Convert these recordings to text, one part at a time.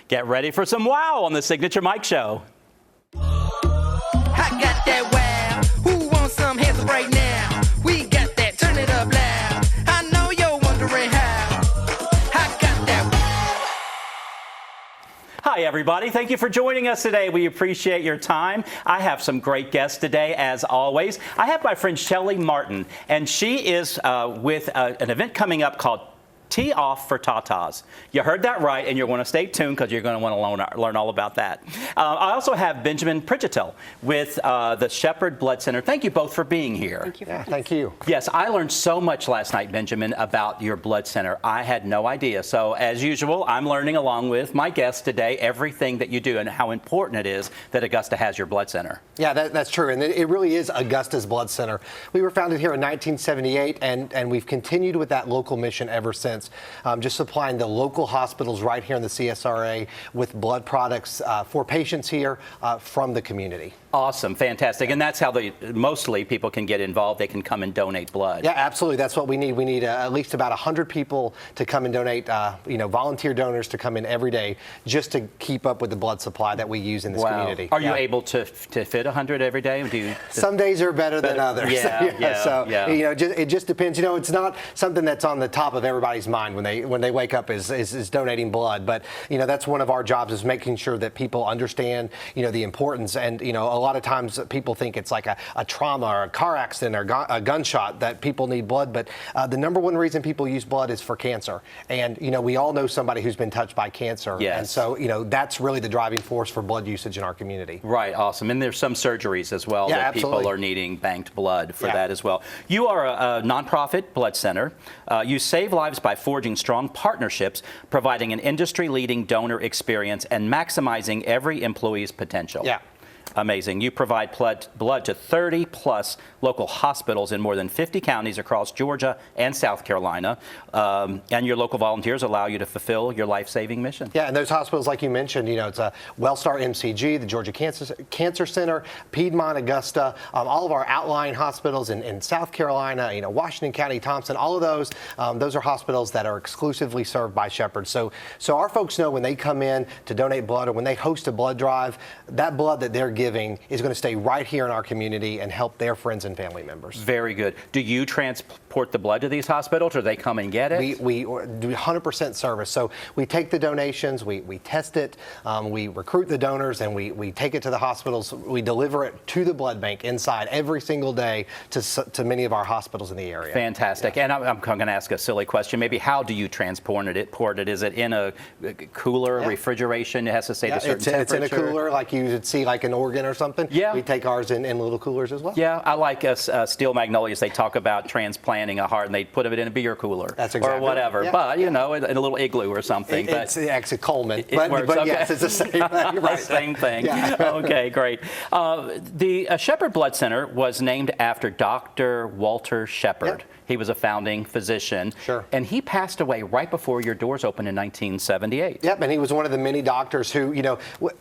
Get ready for some wow on the Signature Mike Show. I got that wow. Who wants some hands up right now? We got that. Turn it up loud. I know you're wondering how. I got that wow. Hi, everybody. Thank you for joining us today. We appreciate your time. I have some great guests today, as always. I have my friend Shelly Martin, and she is with an event coming up called Tee Off for Tatas. You heard that right, and you're going to stay tuned because you're going to want to learn all about that. I also have Benjamin Pridgetel with the Shepherd Blood Center. Thank you both for being here. Thank you. Thank you. Yes, I learned so much last night, Benjamin, about your blood center. I had no idea. So, as usual, I'm learning along with my guests today everything that you do and how important it is that Augusta has your blood center. Yeah, that's true. And it really is Augusta's Blood Center. We were founded here in 1978, and we've continued with that local mission ever since. Just supplying the local hospitals right here in the CSRA with blood products for patients here from the community. Awesome, fantastic. And that's how mostly people can get involved. They can come and donate blood. Yeah, absolutely. That's what we need. We need at least about 100 people to come and donate, volunteer donors to come in every day just to keep up with the blood supply that we use in this community. Are you able to fit 100 every day? Some days are better than others. Yeah. It just depends. It's not something that's on the top of everybody's mind when they wake up is donating blood. But that's one of our jobs, is making sure that people understand the importance. And a lot of times people think it's like a trauma or a car accident or a gunshot that people need blood. But the number one reason people use blood is for cancer. And we all know somebody who's been touched by cancer. Yes. And so that's really the driving force for blood usage in our community. Right, awesome. And there's some surgeries as well that absolutely. People are needing banked blood for that as well. You are a nonprofit blood center. You save lives by forging strong partnerships, providing an industry-leading donor experience, and maximizing every employee's potential. Yeah. Amazing. You provide blood to 30-plus local hospitals in more than 50 counties across Georgia and South Carolina. And your local volunteers allow you to fulfill your life-saving mission. Yeah, and those hospitals, like you mentioned, it's a Wellstar MCG, the Georgia Cancer Center, Piedmont, Augusta, all of our outlying hospitals in South Carolina, Washington County, Thompson, all of those are hospitals that are exclusively served by Shepherd. So our folks know when they come in to donate blood or when they host a blood drive, that blood that they're giving is going to stay right here in our community and help their friends and family members. Very good. Do you transport the blood to these hospitals, or they come and get it? We do 100% service. So we take the donations, we test it, we recruit the donors, and we take it to the hospitals. We deliver it to the blood bank inside every single day to many of our hospitals in the area. Fantastic. Yeah. And I'm going to ask a silly question. Maybe how do you transport it? Is it in a cooler, refrigeration? It has to stay at a certain temperature? It's in a cooler, like you would see like an organ or something. Yeah. We take ours in little coolers as well. Yeah, I like Steel Magnolias. They talk about transplanting a heart, and they put it in a beer cooler. That's exactly or whatever. Right. Yeah. But in a little igloo or something. It's actually Coleman. It works. But okay. yes, it's the same thing. Right. Same thing. Yeah. Okay, great. The Shepherd Blood Center was named after Dr. Walter Shepherd. Yep. He was a founding physician. Sure. And he passed away right before your doors opened in 1978. Yep, and he was one of the many doctors who,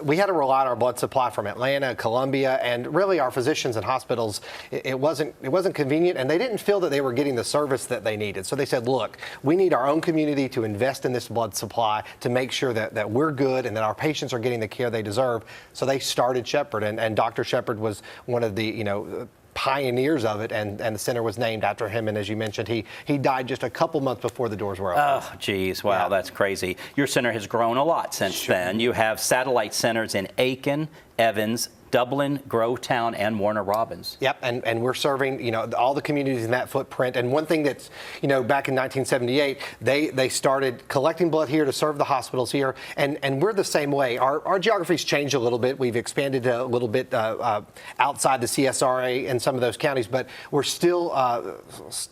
we had to rely on our blood supply from Atlanta, Columbia, and really our physicians and hospitals. It wasn't convenient, and they didn't feel that they were getting the service that they needed. So they said, look, we need our own community to invest in this blood supply to make sure that we're good and that our patients are getting the care they deserve. So they started Shepherd, and Dr. Shepherd was one of the, pioneers of it, and the center was named after him. And as you mentioned, he died just a couple months before the doors were open. Oh, geez. Wow, that's crazy. Your center has grown a lot since then. You have satellite centers in Aiken, Evans, Dublin, Grovetown, and Warner Robins. Yep, and we're serving, all the communities in that footprint. And one thing that's, back in 1978, they started collecting blood here to serve the hospitals here, and we're the same way. Our geography's changed a little bit. We've expanded a little bit outside the CSRA in some of those counties, but we're still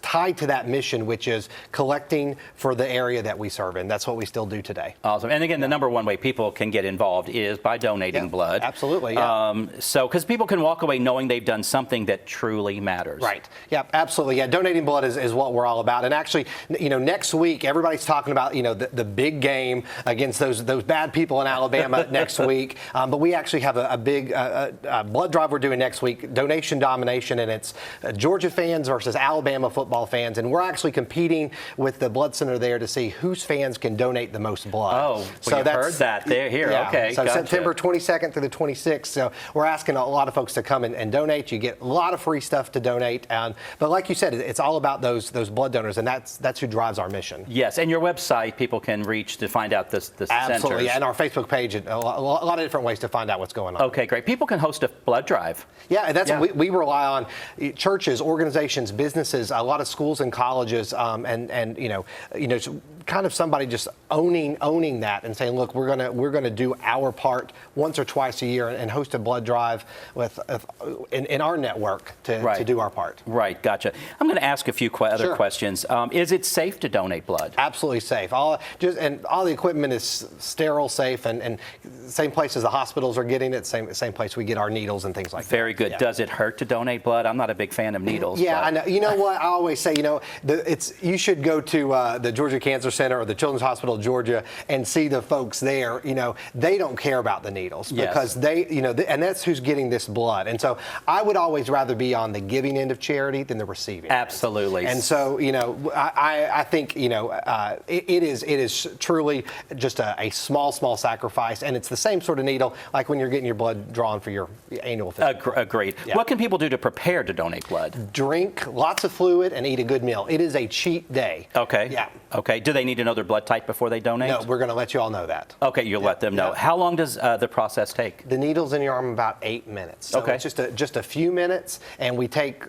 tied to that mission, which is collecting for the area that we serve in. That's what we still do today. Awesome. And again, the number one way people can get involved is by donating blood. Absolutely. Yeah. So, because people can walk away knowing they've done something that truly matters. Right. Yeah, absolutely. Yeah, donating blood is what we're all about. And actually, next week, everybody's talking about, the big game against those bad people in Alabama next week. But we actually have a big blood drive we're doing next week, Donation Domination, and it's Georgia fans versus Alabama football fans. And we're actually competing with the blood center there to see whose fans can donate the most blood. Oh, well, so you've heard that. They're here. Yeah. Okay. So gotcha. September 22nd through the 26th. So we're asking a lot of folks to come and donate. You get a lot of free stuff to donate. But like you said, it's all about those blood donors, and that's who drives our mission. Yes, and your website people can reach to find out the Absolutely, centers. and our Facebook page, a lot of different ways to find out what's going on. Okay, great. People can host a blood drive. Yeah, and that's we rely on churches, organizations, businesses, a lot of schools and colleges, and kind of somebody just owning that and saying, look, we're gonna do our part once or twice a year and host a blood drive in our network to do our part. Right, gotcha. I'm going to ask a few other questions. Is it safe to donate blood? Absolutely safe. All the equipment is sterile, safe, and same place as the hospitals are getting it. Same place we get our needles and things like that. Very good. Yeah. Does it hurt to donate blood? I'm not a big fan of needles. Yeah, but. I know. You know what? I always say, you should go to the Georgia Cancer Center or the Children's Hospital of Georgia and see the folks there. They don't care about the needles because and that's who's getting this blood. And so I would always rather be on the giving end of charity than the receiving. Absolutely. And so, I think, it is truly just a small sacrifice, and it's the same sort of needle like when you're getting your blood drawn for your annual physical. Agreed. Yeah. What can people do to prepare to donate blood? Drink lots of fluid and eat a good meal. It is a cheat day. Okay. Yeah. Okay. Do they need to know their blood type before they donate? No, we're going to let you all know that. Okay, you'll let them know. Yeah. How long does the process take? The needle's in your arm about 8 minutes. So okay. It's just a few minutes, and we take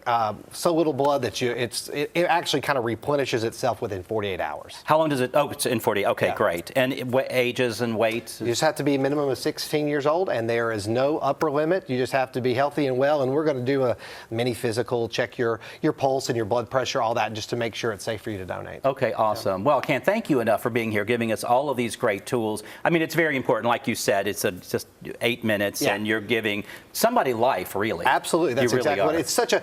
so little blood that it actually kind of replenishes itself within 48 hours. How long does it? Oh, it's in 40. Okay, Yeah. great. And what ages and weights? You just have to be a minimum of 16 years old, and there is no upper limit. You just have to be healthy and well, and we're going to do a mini physical, check your pulse and your blood pressure, all that, just to make sure it's safe for you to donate. Okay, awesome. Yeah. Well, I can't thank you enough for being here, giving us all of these great tools. I mean, it's very important. Like you said, it's just 8 minutes, and you're giving somebody life, really. Absolutely. That's you really exactly what it's such a,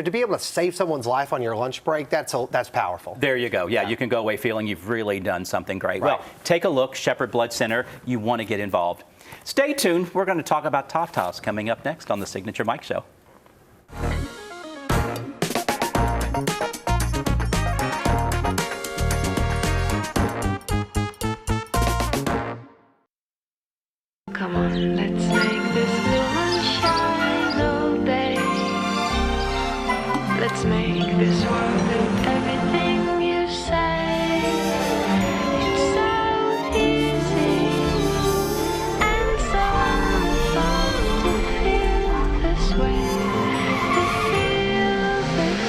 to be able to save someone's life on your lunch break, that's powerful. There you go. Yeah, you can go away feeling you've really done something great. Right. Well, take a look, Shepherd Blood Center. You want to get involved. Stay tuned. We're going to talk about Tatas coming up next on the Signature Mike Show. Come on, let's make this blue one shine all day. Let's make this world with everything you say. It's so easy and so fun to feel this way. To feel this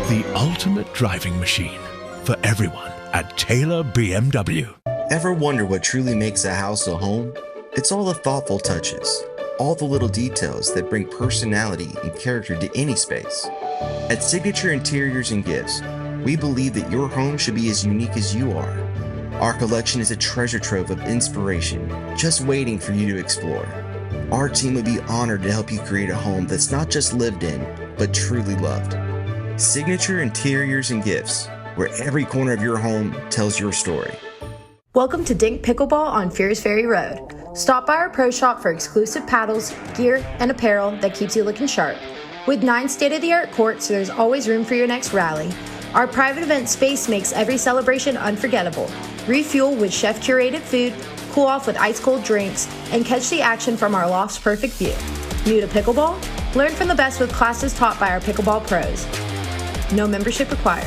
way. The ultimate driving machine for everyone at Taylor BMW. Ever wonder what truly makes a house a home? It's all the thoughtful touches, all the little details that bring personality and character to any space. At Signature Interiors and Gifts, we believe that your home should be as unique as you are. Our collection is a treasure trove of inspiration, just waiting for you to explore. Our team would be honored to help you create a home that's not just lived in, but truly loved. Signature Interiors and Gifts, where every corner of your home tells your story. Welcome to Dink Pickleball on Fears Ferry Road. Stop by our pro shop for exclusive paddles, gear, and apparel that keeps you looking sharp. With 9 state-of-the-art courts, there's always room for your next rally. Our private event space makes every celebration unforgettable. Refuel with chef-curated food, cool off with ice-cold drinks, and catch the action from our loft's perfect view. New to pickleball? Learn from the best with classes taught by our pickleball pros. No membership required.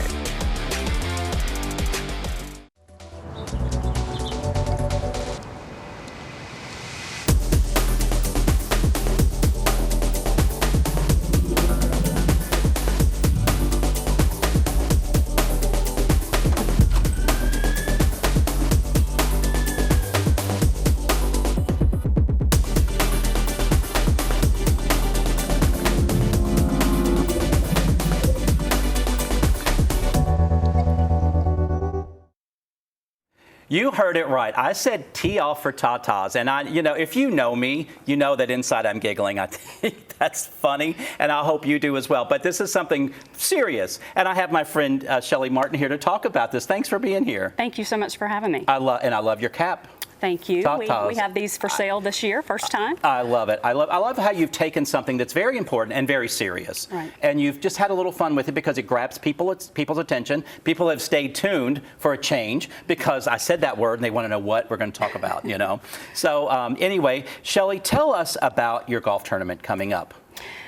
You heard it right. I said tee off for tatas, and if you know me, you know that inside I'm giggling. I think that's funny, and I hope you do as well. But this is something serious, and I have my friend Shelly Martin here to talk about this. Thanks for being here. Thank you so much for having me. I love your cap. Thank you. Tatas. We have these for sale this year, first time. I love it. I love how you've taken something that's very important and very serious, right, and you've just had a little fun with it because it grabs people's attention. People have stayed tuned for a change because I said that word and they want to know what we're going to talk about. So anyway, Shelly, tell us about your golf tournament coming up.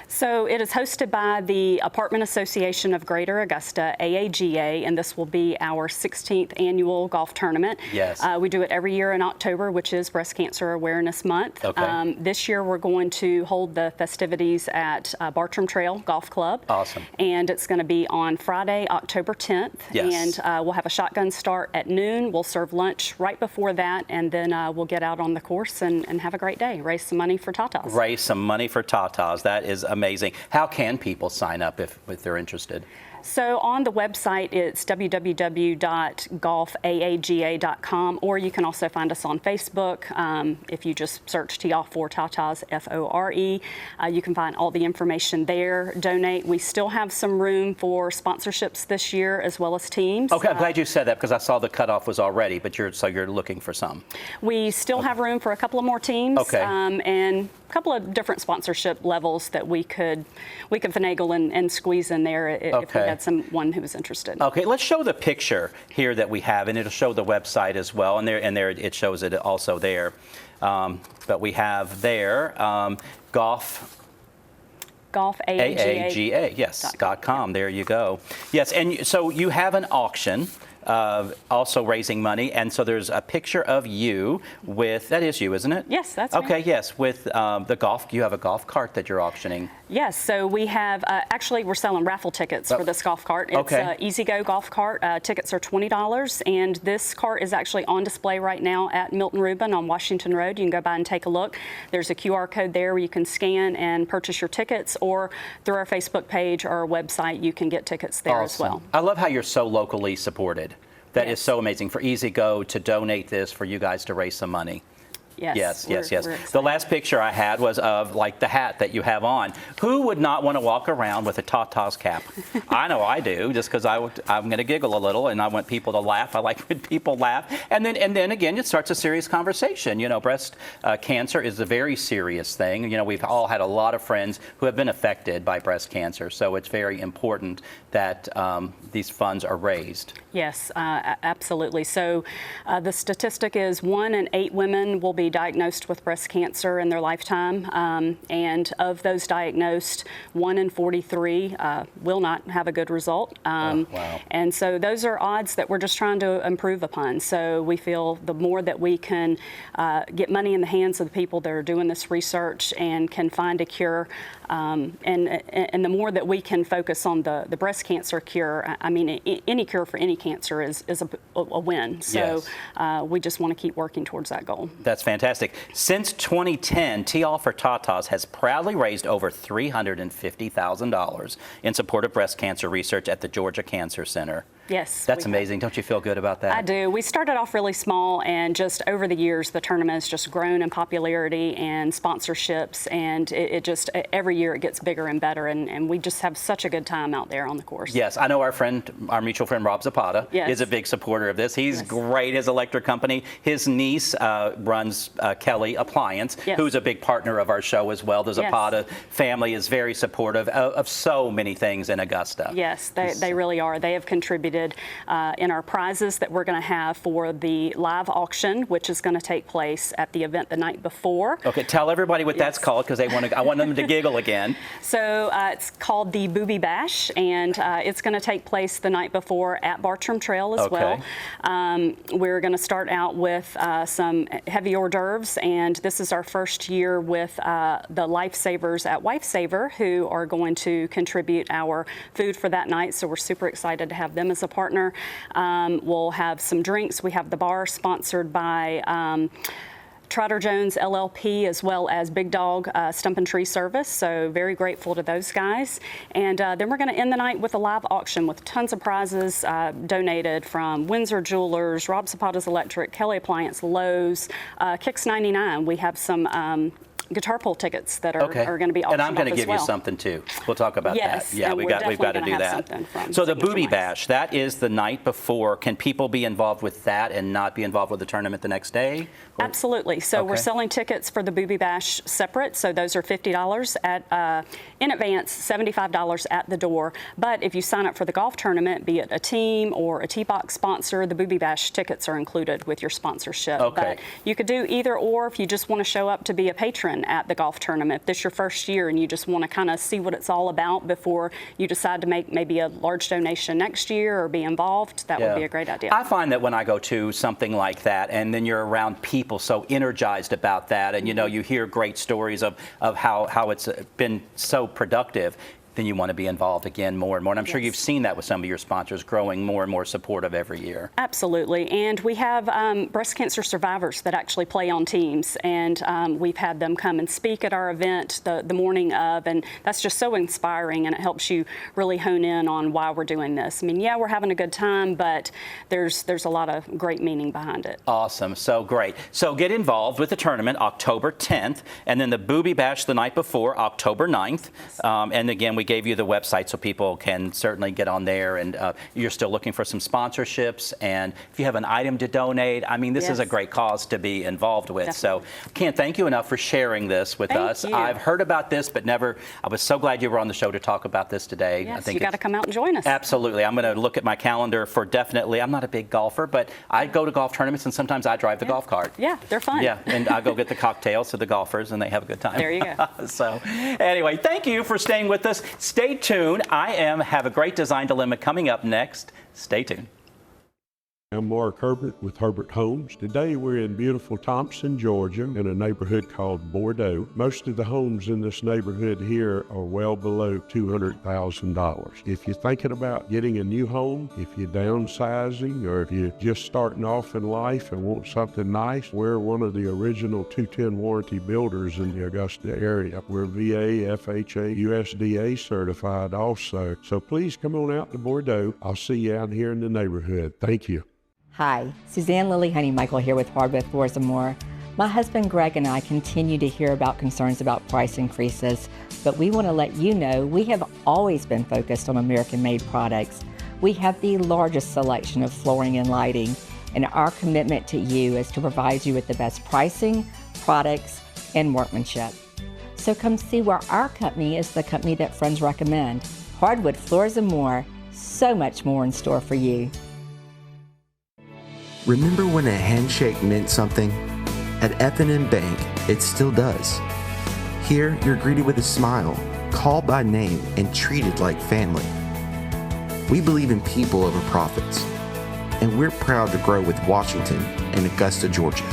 So it is hosted by the Apartment Association of Greater Augusta, AAGA, and this will be our 16th annual golf tournament. Yes. We do it every year in October, which is Breast Cancer Awareness Month. Okay. This year we're going to hold the festivities at Bartram Trail Golf Club. Awesome. And it's going to be on Friday, October 10th. Yes. And we'll have a shotgun start at noon. We'll serve lunch right before that, and then we'll get out on the course and have a great day. Raise some money for tatas. Raise some money for tatas. That is amazing. How can people sign up if they're interested? So on the website, it's www.golfaaga.com, or you can also find us on Facebook. If you just search Tee Off for Tatas, FORE, you can find all the information there. Donate. We still have some room for sponsorships this year as well as teams. Okay, I'm glad you said that because I saw the cutoff was already, but you're looking for some. We still have room for a couple of more teams. Okay. And a couple of different sponsorship levels that we could finagle and squeeze in there if we had someone who was interested. Okay, let's show the picture here that we have, and it'll show the website as well, and there it shows it also there. But we have there golf. AAGA, yes, .com. There you go. Yes, and so you have an auction. Also raising money, and so there's a picture of you with, that is you, isn't it? Yes, that's me. Okay, yes, with the golf, you have a golf cart that you're auctioning. Yes, so we have, actually we're selling raffle tickets for this golf cart. It's Okay. Easy Go golf cart. Tickets are $20, and this cart is actually on display right now at Milton Rubin on Washington Road. You can go by and take a look. There's a QR code there where you can scan and purchase your tickets, or through our Facebook page or our website, you can get tickets there as well. I love how you're so locally supported. That is so amazing for Easy Go to donate this for you guys to raise some money. Yes. Yes. We're The excited. last picture I had was of like the hat that you have on. Who would not want to walk around with a Tatas cap? I know I do, just because I'm going to giggle a little, and I want people to laugh. I like when people laugh, and then again, it starts a serious conversation. Breast cancer is a very serious thing. We've all had a lot of friends who have been affected by breast cancer, so it's very important that these funds are raised. Yes, absolutely. So the statistic is 1 in 8 women will be diagnosed with breast cancer in their lifetime. And of those diagnosed, 1 in 43 will not have a good result. Wow. And so those are odds that we're just trying to improve upon. So we feel the more that we can get money in the hands of the people that are doing this research and can find a cure, and the more that we can focus on the breast cancer cure, I mean, any cure for any cancer is a win. So we just want to keep working towards that goal. That's fantastic. Since 2010, Tee Off for Tatas has proudly raised over $350,000 in support of breast cancer research at the Georgia Cancer Center. Yes. That's amazing. Don't you feel good about that? I do. We started off really small, and just over the years, the tournament has just grown in popularity and sponsorships, and it just, every year it gets bigger and better, and we just have such a good time out there on the course. Yes, I know our mutual friend Rob Zapata is a big supporter of this. He's great, his electric company. His niece runs Kelly Appliance, who's a big partner of our show as well. The Zapata family is very supportive of so many things in Augusta. Yes, they really are. They have contributed in our prizes that we're going to have for the live auction, which is going to take place at the event the night before. Okay, tell everybody what that's called, because I want them to giggle again. So it's called the Booby Bash, and it's going to take place the night before at Bartram Trail as well. We're going to start out with some heavy hors d'oeuvres, and this is our first year with the Lifesavers at Wifesaver, who are going to contribute our food for that night. So we're super excited to have them as a partner. We'll have some drinks. We have the bar sponsored by Trotter Jones LLP, as well as Big Dog Stump and Tree Service. So very grateful to those guys. And then we're going to end the night with a live auction with tons of prizes donated from Windsor Jewelers, Rob Zapata's Electric, Kelly Appliance, Lowe's, Kicks 99. We have some guitar pull tickets that are going to be auctioned And I'm going to off as give well. you something too. We'll talk about Yes, that. Yeah, and we've we're got to definitely do gonna have that. something from So the Signature Booby Wines. Bash, that is the night before. Can people be involved with that and not be involved with the tournament the next day? Or- Absolutely. So we're Okay. selling tickets for the Booby Bash separate. So those are $50 at in advance, $75 at the door. But if you sign up for the golf tournament, be it a team or a T-Box sponsor, the Booby Bash tickets are included with your sponsorship. Okay. But you could do either or if you just want to show up to be a patron at the golf tournament. If this is your first year and you just want to kind of see what it's all about before you decide to make maybe a large donation next year or be involved, that would be a great idea. I find that when I go to something like that, and then you're around people so energized about that, and you know, you hear great stories of how it's been so productive, then you want to be involved again more and more. And I'm sure you've seen that with some of your sponsors growing more and more supportive every year. Absolutely. And we have breast cancer survivors that actually play on teams. And we've had them come and speak at our event the morning of. And that's just so inspiring. And it helps you really hone in on why we're doing this. I mean, yeah, we're having a good time, but there's a lot of great meaning behind it. Awesome. So great. So get involved with the tournament October 10th, and then the Booby Bash the night before, October 9th. And again, we gave you the website so people can certainly get on there, and you're still looking for some sponsorships, and if you have an item to donate, I mean, this is a great cause to be involved with. Definitely. So can't thank you enough for sharing this with us. Thank you. I've heard about this, but never, I was so glad you were on the show to talk about this today. I Yes, think you got to come out and join us. Absolutely. I'm going to look at my calendar for definitely, I'm not a big golfer, but I go to golf tournaments and sometimes I drive the golf cart. Yeah, they're fun. Yeah, and I go get the cocktails to the golfers and they have a good time. There you go. So anyway, thank you for staying with us. Stay tuned. I have a great design dilemma coming up next. Stay tuned. I'm Mark Herbert with Herbert Homes. Today we're in beautiful Thompson, Georgia, in a neighborhood called Bordeaux. Most of the homes in this neighborhood here are well below $200,000. If you're thinking about getting a new home, if you're downsizing, or if you're just starting off in life and want something nice, we're one of the original 210 warranty builders in the Augusta area. We're VA, FHA, USDA certified also. So please come on out to Bordeaux. I'll see you out here in the neighborhood. Thank you. Hi, Suzanne Lily Honeymichael here with Hardwood Floors & More. My husband Greg and I continue to hear about concerns about price increases, but we want to let you know we have always been focused on American-made products. We have the largest selection of flooring and lighting, and our commitment to you is to provide you with the best pricing, products, and workmanship. So come see where our company is the company that friends recommend. Hardwood Floors & More, so much more in store for you. Remember when a handshake meant something? At F&M Bank, it still does. Here, you're greeted with a smile, called by name, and treated like family. We believe in people over profits, and we're proud to grow with Washington and Augusta, Georgia,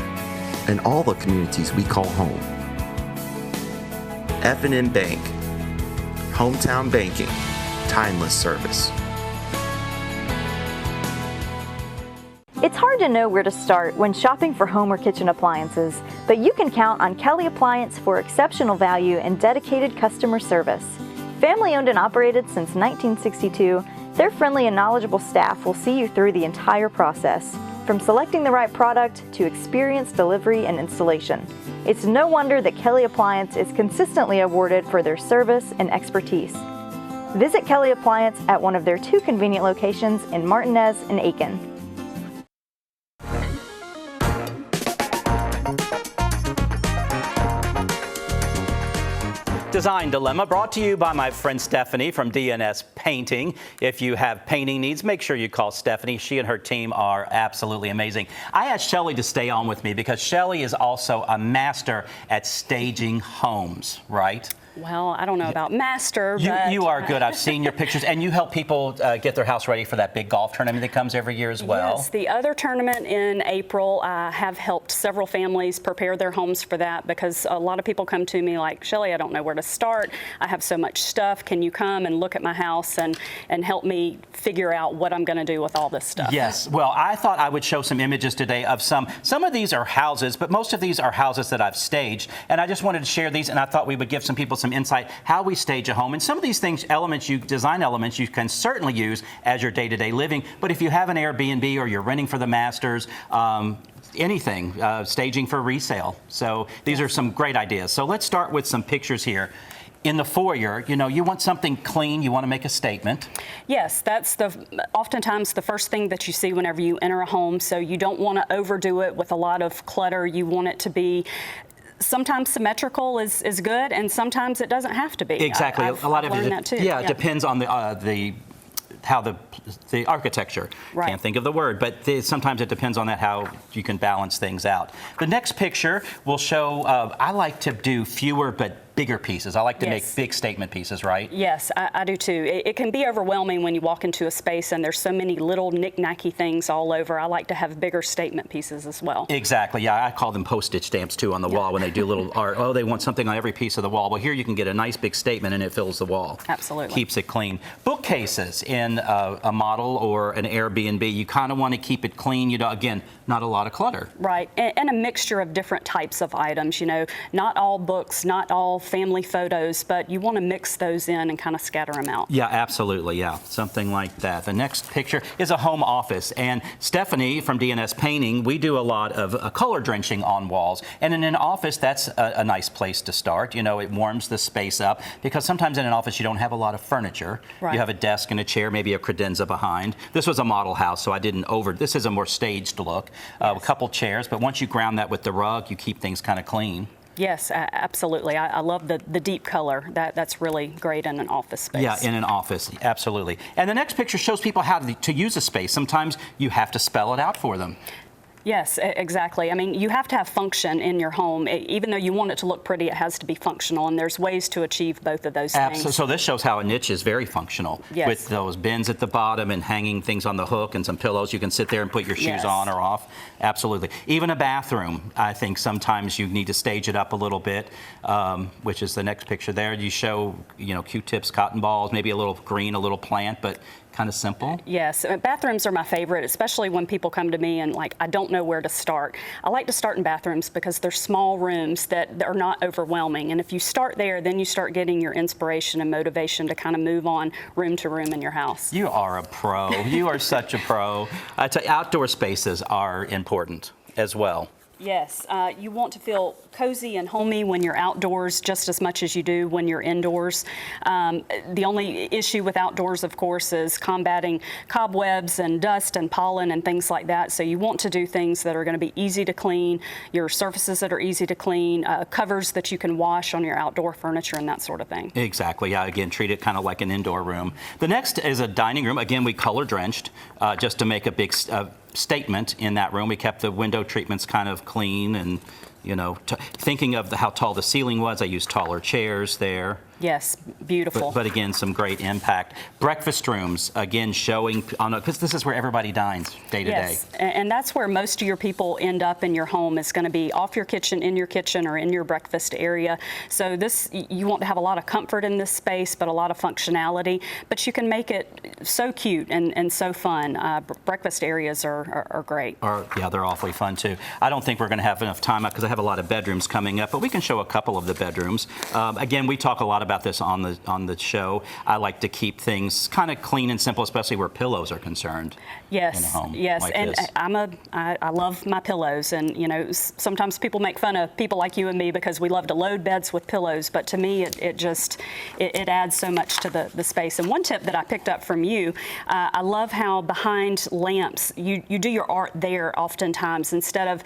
and all the communities we call home. F&M Bank, hometown banking, timeless service. It's hard to know where to start when shopping for home or kitchen appliances, but you can count on Kelly Appliance for exceptional value and dedicated customer service. Family owned and operated since 1962, their friendly and knowledgeable staff will see you through the entire process, from selecting the right product to experienced delivery and installation. It's no wonder that Kelly Appliance is consistently awarded for their service and expertise. Visit Kelly Appliance at one of their 2 convenient locations in Martinez and Aiken. Design Dilemma brought to you by my friend Stephanie from DNS Painting. If you have painting needs, make sure you call Stephanie. She and her team are absolutely amazing. I asked Shelley to stay on with me because Shelley is also a master at staging homes, right? Well, I don't know about master, You, but you are good. I've seen your pictures, and you help people get their house ready for that big golf tournament that comes every year as well. Yes, the other tournament in April, I have helped several families prepare their homes for that because a lot of people come to me like, Shelley, I don't know where to start. I have so much stuff. Can you come and look at my house and help me figure out what I'm going to do with all this stuff? Yes. Well, I thought I would show some images today of some of these are houses, but most of these are houses that I've staged, and I just wanted to share these, and I thought we would give some people some insight how we stage a home. And some of these things, design elements, you can certainly use as your day-to-day living. But if you have an Airbnb or you're renting for the Masters, anything, staging for resale. So these are some great ideas. So let's start with some pictures here. In the foyer, you want something clean, you want to make a statement. Yes, that's oftentimes the first thing that you see whenever you enter a home, so you don't want to overdo it with a lot of clutter. You want it to be sometimes symmetrical is good, and sometimes it doesn't have to be. Exactly. I've a lot of learned it, that too. Yeah, it depends on how the architecture. Right. Can't think of the word, but sometimes it depends on that how you can balance things out. The next picture will show. I like to do fewer but bigger pieces. I like to make big statement pieces, right? Yes, I do too. It can be overwhelming when you walk into a space and there's so many little knick-knacky things all over. I like to have bigger statement pieces as well. Exactly. Yeah, I call them postage stamps too on the wall when they do little art. Oh, they want something on every piece of the wall. Well, here you can get a nice big statement and it fills the wall. Absolutely. Keeps it clean. Bookcases in a model or an Airbnb, you kind of want to keep it clean. Again, not a lot of clutter. Right, and a mixture of different types of items. Not all books, not all family photos, but you want to mix those in and kind of scatter them out. Yeah, absolutely. Yeah, something like that. The next picture is a home office, and Stephanie from DNS Painting, we do a lot of color drenching on walls, and in an office, that's a nice place to start. It warms the space up because sometimes in an office you don't have a lot of furniture. Right. You have a desk and a chair, maybe a credenza behind. This was a model house, so I didn't this is a more staged look. A couple chairs, but once you ground that with the rug, you keep things kind of clean. Yes, absolutely. I love the deep color. That's really great in an office space. Yeah, in an office, absolutely. And the next picture shows people how to use a space. Sometimes you have to spell it out for them. Yes, exactly. I mean, you have to have function in your home. Even though you want it to look pretty, it has to be functional, and there's ways to achieve both of those things. So this shows how a niche is very functional. Yes. With those bins at the bottom and hanging things on the hook and some pillows. You can sit there and put your shoes on or off. Absolutely. Even a bathroom, I think sometimes you need to stage it up a little bit, which is the next picture there. You show, Q-tips, cotton balls, maybe a little green, a little plant, but kind of simple. Yes, bathrooms are my favorite, especially when people come to me and I don't know where to start. I like to start in bathrooms because they're small rooms that are not overwhelming. And if you start there, then you start getting your inspiration and motivation to kind of move on room to room in your house. You are a pro. You are such a pro. I tell you, outdoor spaces are important as well. Yes, you want to feel cozy and homey when you're outdoors just as much as you do when you're indoors. The only issue with outdoors, of course, is combating cobwebs and dust and pollen and things like that. So you want to do things that are going to be easy to clean, your surfaces that are easy to clean, covers that you can wash on your outdoor furniture and that sort of thing. Exactly. Yeah, again, treat it kind of like an indoor room. The next is a dining room. Again, we color drenched just to make a big statement in that room. We kept the window treatments kind of clean and, thinking of how tall the ceiling was, I used taller chairs there. Yes, beautiful. But again, some great impact. Breakfast rooms, again, showing, because this is where everybody dines day to day. Yes, and that's where most of your people end up in your home is going to be off your kitchen, in your kitchen, or in your breakfast area. So you want to have a lot of comfort in this space, but a lot of functionality. But you can make it so cute and so fun. Breakfast areas are great. Yeah, they're awfully fun too. I don't think we're going to have enough time because I have a lot of bedrooms coming up, but we can show a couple of the bedrooms. Again, we talk a lot about this on the show. I like to keep things kind of clean and simple, especially where pillows are concerned. Yes, in a home yes, like and this. I love my pillows, and sometimes people make fun of people like you and me because we love to load beds with pillows, but to me it adds so much to the space. And one tip that I picked up from you, I love how behind lamps you do your art there oftentimes instead of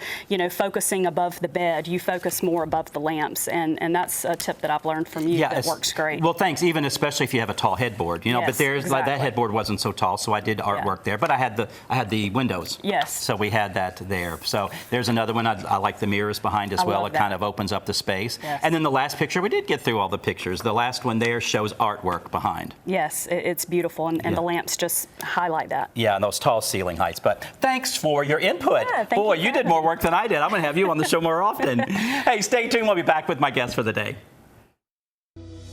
focusing above the bed, you focus more above the lamps, and that's a tip that I've learned from you that works great. Well, thanks. Even especially if you have a tall headboard, Yes, but there's like that exactly. headboard wasn't so tall, so I did artwork there. But I had the windows. Yes. So we had that there. So there's another one. I like the mirrors behind as I well. love It kind that. of opens up the space. Yes. And then the last picture, we did get through all the pictures. The last one there shows artwork behind. Yes, it's beautiful, and the lamps just highlight that. Yeah, and those tall ceiling heights. But thanks for your input. Yeah, thank Boy, you you for did having more me. work than I did. I'm going to have you on the show more often. Hey, stay tuned. We'll be back with my guest for the day.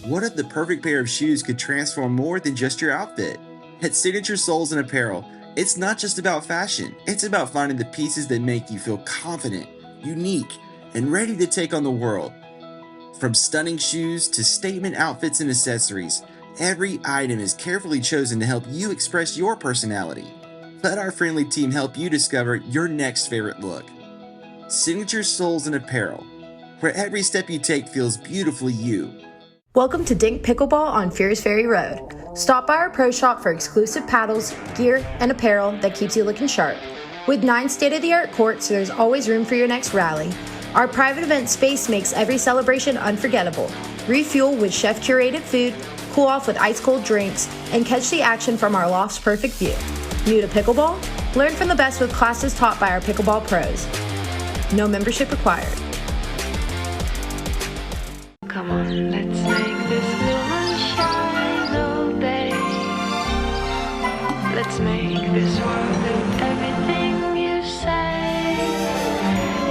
What if the perfect pair of shoes could transform more than just your outfit? At Signature Soles and Apparel, it's not just about fashion. It's about finding the pieces that make you feel confident, unique, and ready to take on the world. From stunning shoes to statement outfits and accessories, every item is carefully chosen to help you express your personality. Let our friendly team help you discover your next favorite look. Signature Soles and Apparel, where every step you take feels beautifully you. Welcome to Dink Pickleball on Fears Ferry Road. Stop by our pro shop for exclusive paddles, gear, and apparel that keeps you looking sharp. With 9 state-of-the-art courts, there's always room for your next rally. Our private event space makes every celebration unforgettable. Refuel with chef-curated food, cool off with ice-cold drinks, and catch the action from our loft's perfect view. New to pickleball? Learn from the best with classes taught by our pickleball pros. No membership required. Come on, let's make this new one shine all day. Let's make this world with everything you say.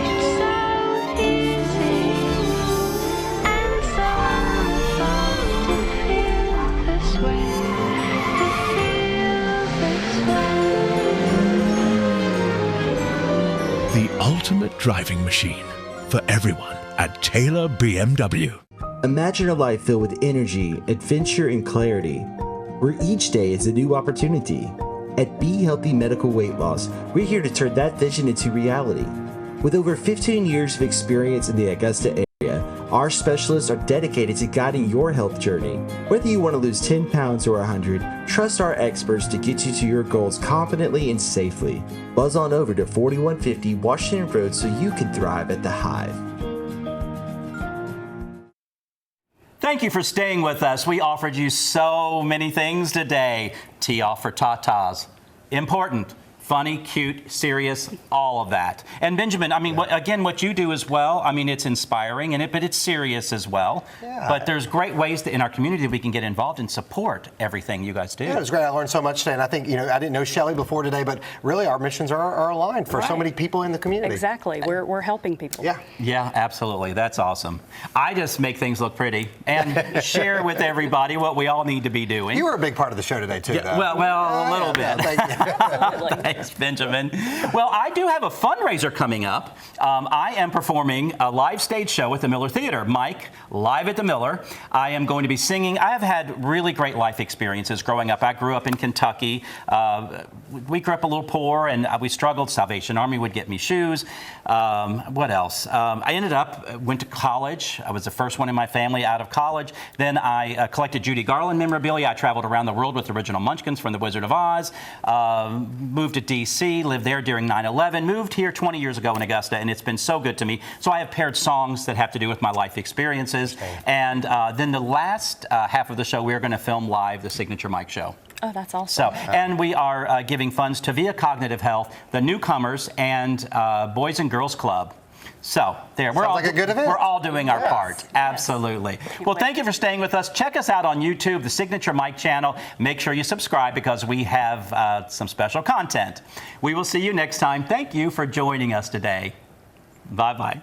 It's so easy and so fun to feel this way. To feel this way. The ultimate driving machine for everyone at Taylor BMW. Imagine a life filled with energy, adventure, and clarity, where each day is a new opportunity. At Be Healthy Medical Weight Loss, we're here to turn that vision into reality. With over 15 years of experience in the Augusta area, our specialists are dedicated to guiding your health journey. Whether you want to lose 10 pounds or 100, trust our experts to get you to your goals confidently and safely. Buzz on over to 4150 Washington Road so you can thrive at the Hive. Thank you for staying with us. We offered you so many things today. Tee off for tatas. Important. Funny, cute, serious, all of that. And Benjamin, I mean, what you do as well, I mean, it's inspiring, but it's serious as well. Yeah. But there's great ways in our community that we can get involved and support everything you guys do. Yeah, it was great. I learned so much today, and I think, I didn't know Shelley before today, but really our missions are aligned for so many people in the community. Exactly. We're helping people. Yeah. Yeah, absolutely. That's awesome. I just make things look pretty and share with everybody what we all need to be doing. You were a big part of the show today, too, though. Well, a little bit. Thanks, Benjamin. Well, I do have a fundraiser coming up. I am performing a live stage show at the Miller Theater. Mike, live at the Miller. I am going to be singing. I have had really great life experiences growing up. I grew up in Kentucky. We grew up a little poor, and we struggled. Salvation Army would get me shoes. What else? Went to college. I was the first one in my family out of college. Then I collected Judy Garland memorabilia. I traveled around the world with the original Munchkins from The Wizard of Oz. Moved to D.C., lived there during 9/11. Moved here 20 years ago in Augusta, and it's been so good to me. So I have paired songs that have to do with my life experiences. And then the last half of the show, we're going to film live the Signature Mike Show. Oh, that's awesome. So, and we are giving funds to Via Cognitive Health, the Newcomers, and Boys and Girls Club. So there, we're Sounds all like a good event. We're all doing our Yes. part. Absolutely. Well, thank you for staying with us. Check us out on YouTube, the Signature Mike channel. Make sure you subscribe because we have some special content. We will see you next time. Thank you for joining us today. Bye-bye.